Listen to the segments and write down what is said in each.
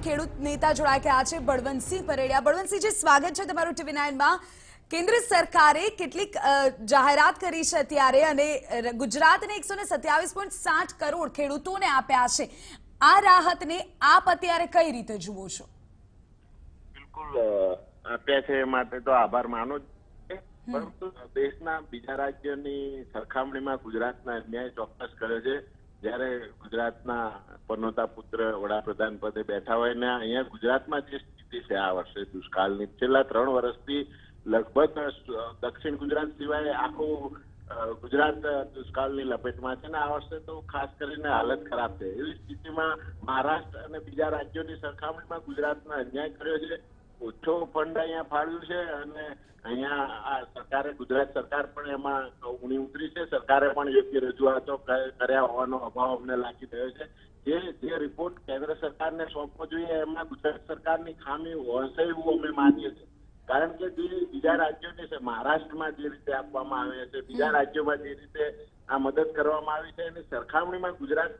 ખેડૂત નેતા જોડાઈ ગયા છે બળવંતસિંહ પરેડિયા। બળવંતસિંહજી, સ્વાગત છે તમારું TV9 માં। કેન્દ્ર સરકારે કેટલીક જાહેરાત કરી છે ત્યારે અને ગુજરાતને 127.60 કરોડ ખેડૂતોને આપ્યા છે। આ રાહતને આપ અત્યારે કઈ રીતે જુઓ છો? બિલકુલ આપ્યા છે માટે તો આભાર માનો જ, પરંતુ દેશના બીજા રાજ્યોની સરખામણીમાં ગુજરાતના અન્યાય ચોક્કસ કરે છે। જ્યારે ગુજરાતના પનોતા પુત્ર વડાપ્રધાન પદે બેઠા હોય ને અહીંયા ગુજરાતમાં જે સ્થિતિ છે આ વર્ષે દુષ્કાળની, છેલ્લા 3 વર્ષથી લગભગ દક્ષિણ ગુજરાત સિવાય આખું ગુજરાત દુષ્કાળની લપેટમાં છે ને આ વર્ષે તો ખાસ કરીને હાલત ખરાબ છે। એવી સ્થિતિમાં મહારાષ્ટ્ર અને બીજા રાજ્યોની સરખામણીમાં ગુજરાતનો અન્યાય કર્યો છે। ઓછો ફંડ અહીંયા ફાળવ્યું છે અને અહીંયા આ સરકારે, ગુજરાત સરકાર પણ એમાં ઊણી ઉતરી છે। સરકારે પણ યોગ્ય રજૂઆતો કર્યા હોવાનો અભાવ અમને લાગી રહ્યો છે। જે રિપોર્ટ કેન્દ્ર સરકારને સોંપવો જોઈએ એમાં ગુજરાત સરકારની ખામી હશે એવું અમે માનીએ છીએ। કારણ કે જે બીજા રાજ્યોની છે, મહારાષ્ટ્રમાં જે રીતે આપવામાં આવે છે, બીજા રાજ્યોમાં જે રીતે આ મદદ કરવામાં આવી છે એની સરખામણીમાં ગુજરાત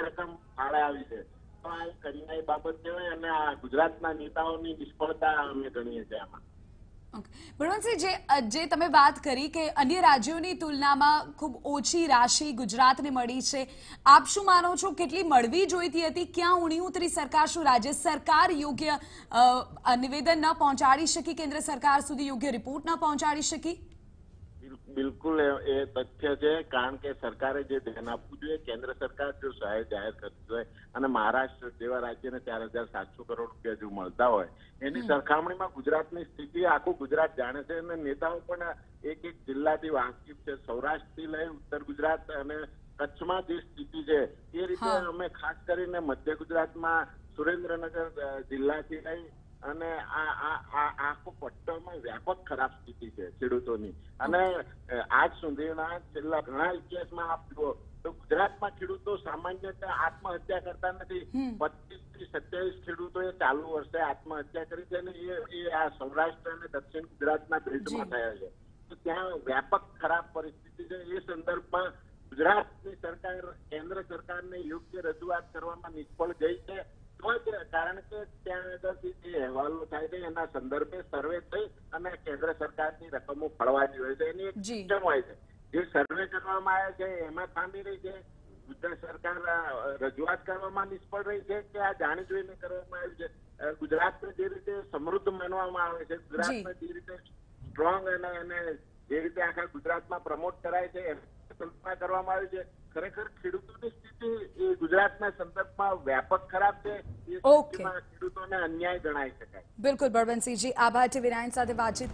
રકમ ફાળે આવી છે તો આ કન્યાય બાબત કહેવાય અને આ ગુજરાતના નેતાઓની નિષ્ફળતા અમે ગણીએ છીએ આમાં। બળવંતસિંહ, જે તમે વાત કરી કે અન્ય રાજ્યોની તુલનામાં ખૂબ ઓછી રાશિ ગુજરાતને મળી છે, આપ શું માનો છો કેટલી મળવી જોઈતી હતી? ક્યાં ઊણી ઉતરી સરકાર? શું રાજ્ય સરકાર યોગ્ય નિવેદન ન પહોંચાડી શકી કેન્દ્ર સરકાર સુધી, યોગ્ય રિપોર્ટ ન પહોંચાડી શકી? બિલકુલ એ તથ્ય છે, કારણ કે સરકારે જે ધ્યાન આપવું જોઈએ, કેન્દ્ર સરકાર જો સહાય જાહેર કરતી હોય અને મહારાષ્ટ્ર જેવા રાજ્યને 4,700 કરોડ રૂપિયા જો મળતા હોય એની સરખામણીમાં ગુજરાતની સ્થિતિ આખું ગુજરાત જાણે છે અને નેતાઓ પણ એક જિલ્લાથી વાકેફ છે। સૌરાષ્ટ્રથી લઈ ઉત્તર ગુજરાત અને કચ્છમાં જે સ્થિતિ છે એ રીતે અમે ખાસ કરીને મધ્ય ગુજરાતમાં સુરેન્દ્રનગર જિલ્લાથી લઈ અને આખો પટ્ટોમાં વ્યાપક ખરાબ સ્થિતિ છે ખેડૂતોની અને આજ સુધીના છેલ્લા ઘણા ઇતિહાસમાં આપ જુઓ તો ગુજરાતમાં ખેડૂતો સામાન્ય આત્મહત્યા કરતા નથી। 25 થી 27 ખેડૂતોએ ચાલુ વર્ષે આત્મહત્યા કરી છે અને એ આ સૌરાષ્ટ્ર અને દક્ષિણ ગુજરાતના ભેટમાં થયા છે। તો ત્યાં વ્યાપક ખરાબ પરિસ્થિતિ છે। એ સંદર્ભમાં ગુજરાતની સરકાર કેન્દ્ર સરકારને યોગ્ય રજૂઆત કરવામાં નિષ્ફળ ગઈ છે। કારણ કે ત્યાં આગળથી જે અહેવાલો થાય છે એના સંદર્ભે સર્વે થઈ અને કેન્દ્ર સરકારની રકમો ફળવાતી હોય છે એની એક સિસ્ટમ હોય છે। જે સર્વે કરવામાં આવે છે એમાં ખામી રહી છે, ગુજરાત સરકાર રજૂઆત કરવામાં નિષ્ફળ રહી છે કે આ જાણી જોઈને કરવામાં આવી છે। ગુજરાતને જે રીતે સમૃદ્ધ માનવામાં આવે છે, ગુજરાતને જે રીતે સ્ટ્રોંગ અને જે રીતે આખા ગુજરાતમાં પ્રમોટ કરાય છે કલ્પના કરવામાં આવી છે, ખરેખર ખેડૂતોની સ્થિતિ એ ગુજરાતના સંદર્ભમાં વ્યાપક ખરાબ છે। એ સ્થિતિમાં ખેડૂતોને અન્યાય ગણાઈ શકાય। બિલકુલ બળવંતસિંહજી, આભાર TV9 સાથે વાતચીત